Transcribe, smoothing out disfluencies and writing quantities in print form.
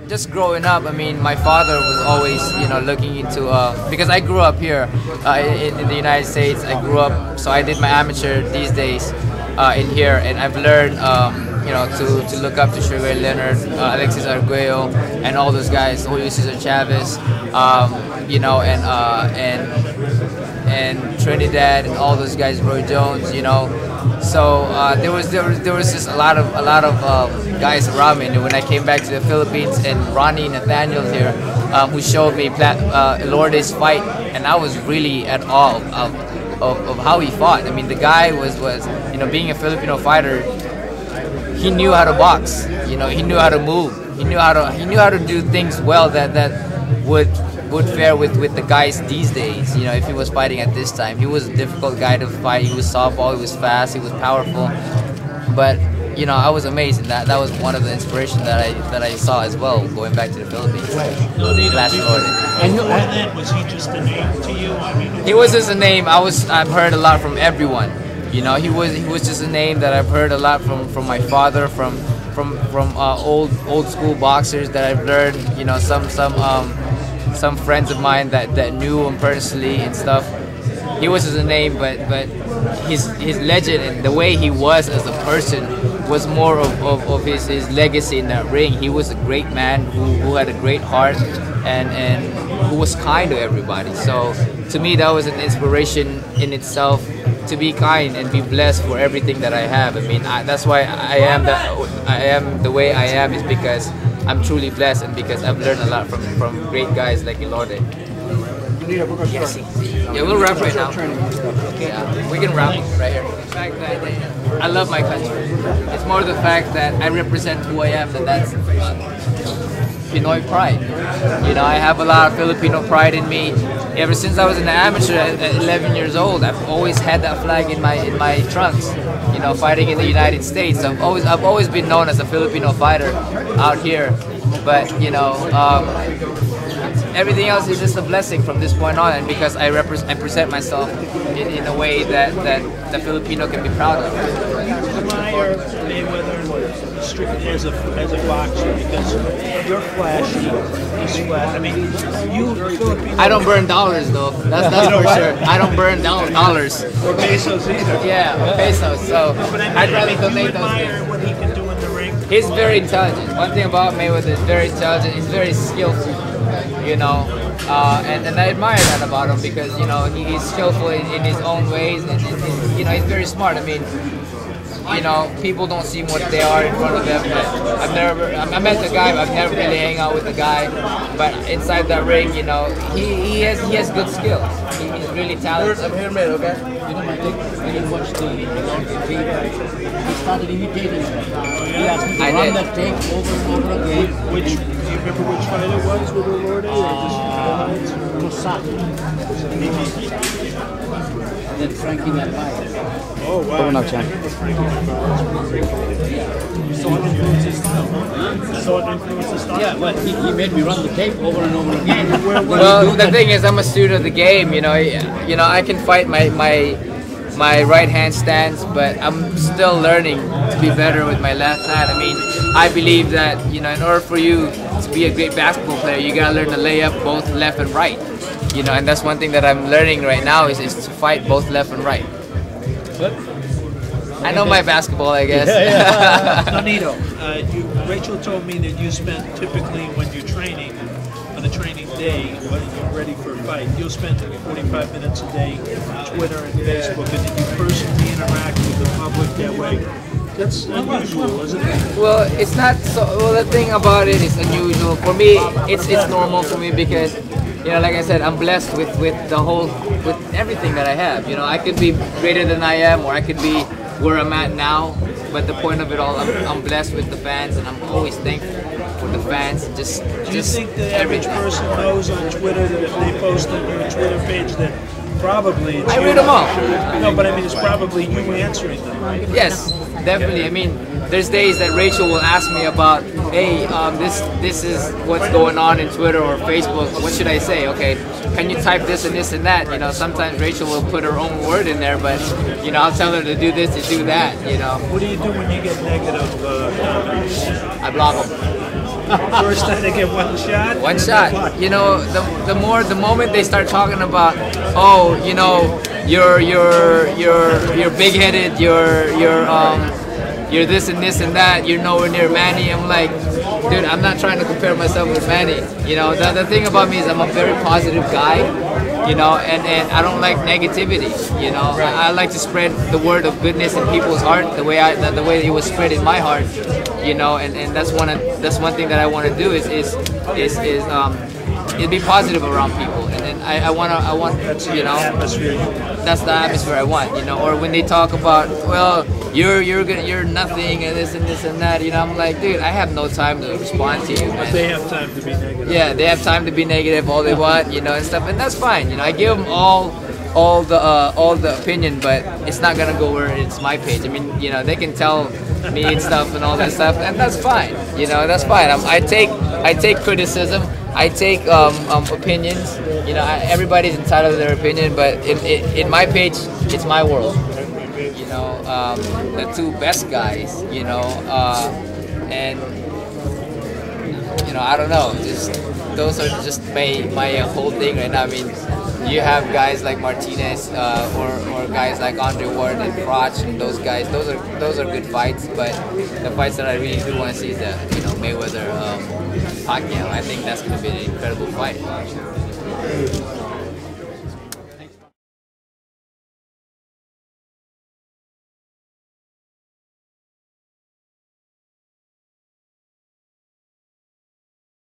just growing up, I mean, my father was always, looking into, because I grew up here in the United States. I grew up, so I did my amateur these days in here, and I've learned, to look up to Sugar Ray Leonard, Alexis Arguello, and all those guys, Julio Cesar Chavez, and Trinidad, and all those guys, Roy Jones, So there was just a lot of guys around me. And when I came back to the Philippines, and Ronnie Nathaniel here, who showed me Lourdes fight, and I was really at awe of how he fought. I mean, the guy was being a Filipino fighter, he knew how to box. He knew how to move. He knew how to do things well that would fare with the guys these days. If he was fighting at this time, he was a difficult guy to fight. He was softball, he was fast, he was powerful. But I was amazed, and that was one of the inspirations that I saw as well going back to the Philippines. And then was he just a name to you? I mean, he was just a name. I've heard a lot from everyone. He was just a name that I've heard a lot from my father, from old school boxers that I've learned. Some friends of mine that knew him personally and stuff. He was just a name, but his legend and the way he was as a person was more of his legacy in that ring. He was a great man who had a great heart and who was kind to everybody. So to me, that was an inspiration in itself, to be kind and be blessed for everything that I have. I mean, that's why I am the way I am, is because I'm truly blessed, and because I've learned a lot from great guys like Ilorde. Yes. Yeah, we'll wrap right now. Yeah, we can wrap right here. The fact that I love my country. It's more the fact that I represent who I am, and that's Pinoy pride. I have a lot of Filipino pride in me. Ever since I was an amateur at 11 years old, I've always had that flag in my trunks. Fighting in the United States. I've always been known as a Filipino fighter out here. But everything else is just a blessing from this point on, and because I present myself in a way that the Filipino can be proud of. Admire Mayweather strictly as a boxer, because you're flashy, he's flat. I mean, you Filipino. I don't burn dollars though. That's for sure. I don't burn dollars. Or pesos either. Yeah, or pesos. So I'd rather donate those admire things. what he can do in the ring. He's very intelligent. One thing about Mayweather is very intelligent. He's very skillful. And I admire that about him, because he's skillful in his own ways, and he's very smart. I mean, people don't seem what they are in front of them. But I met the guy, but I've never really hang out with the guy. But inside that ring, he has good skills. He's really talented. I'm here, man. Okay. My thing, when you watch the tape, he started imitating him. He asked me to run that tape over and over again. Do you remember which fight it was with Lourdes? And then Frankie Nathaniel. Oh, wow. Coming up, champ. So it influenced the style? Yeah, well, he made me run the tape over and over again. Well, the thing is, I'm a student of the game. I can fight my right hand stance, but I'm still learning to be better with my left hand. I mean, I believe that in order for you to be a great basketball player, you gotta learn to lay up both left and right. And that's one thing that I'm learning right now is to fight both left and right. I know my basketball, I guess. Nonito, Rachel told me that you spend typically when you're training, on a training day, when you're ready for a fight, you'll spend like 45 minutes a day on Twitter and Facebook, and then you personally interact with the public that way. That's unusual, isn't it? Well, it's not so. Well, the thing about it is unusual. For me, it's normal for me, because like I said, I'm blessed with everything that I have. I could be greater than I am, or I could be where I'm at now. But the point of it all, I'm blessed with the fans, and I'm always thankful for the fans. Do you think the average person knows on Twitter that if they post on your Twitter page that probably it's I read them all. No, but I mean it's probably you answering them, right? Yes, definitely. I mean, there's days that Rachel will ask me about, hey, this is what's going on in Twitter or Facebook. What should I say? Okay, can you type this and this and that? Sometimes Rachel will put her own word in there, but I'll tell her to do this, to do that. What do you do when you get negative comments? I block them. First time they get one shot. One shot. You know, the moment they start talking about, oh, you know, you're big-headed, you're this and this and that, you're nowhere near Manny. I'm like, dude, I'm not trying to compare myself with Manny. You know, the thing about me is I'm a very positive guy, you know, and I don't like negativity. You know, I like to spread the word of goodness in people's heart, the way it was spread in my heart. You know, and that's one thing that I want to do is be positive around people, and then I want you know, that's the atmosphere I want, you know. Or when they talk about, well, you're nothing and this and that, you know, I'm like, dude, I have no time to respond to you, man. But they have time to be negative. Yeah, they have time to be negative all they want, you know, and stuff, and that's fine, you know. I give them all the opinion, but it's not gonna go where it's my page. I mean, you know, they can tell me and stuff and all that stuff, and that's fine, you know, that's fine. I take criticism. I take opinions. You know, everybody's entitled to their opinion, but in my page, it's my world. You know, the two best guys. You know, and you know, I don't know. Just those are just my whole thing right now. I mean, you have guys like Martinez or guys like Andre Ward and Crotch and those guys. Those are good fights, but the fights that I really do want to see is the, you know, Mayweather Pacquiao. I think that's going to be an incredible fight.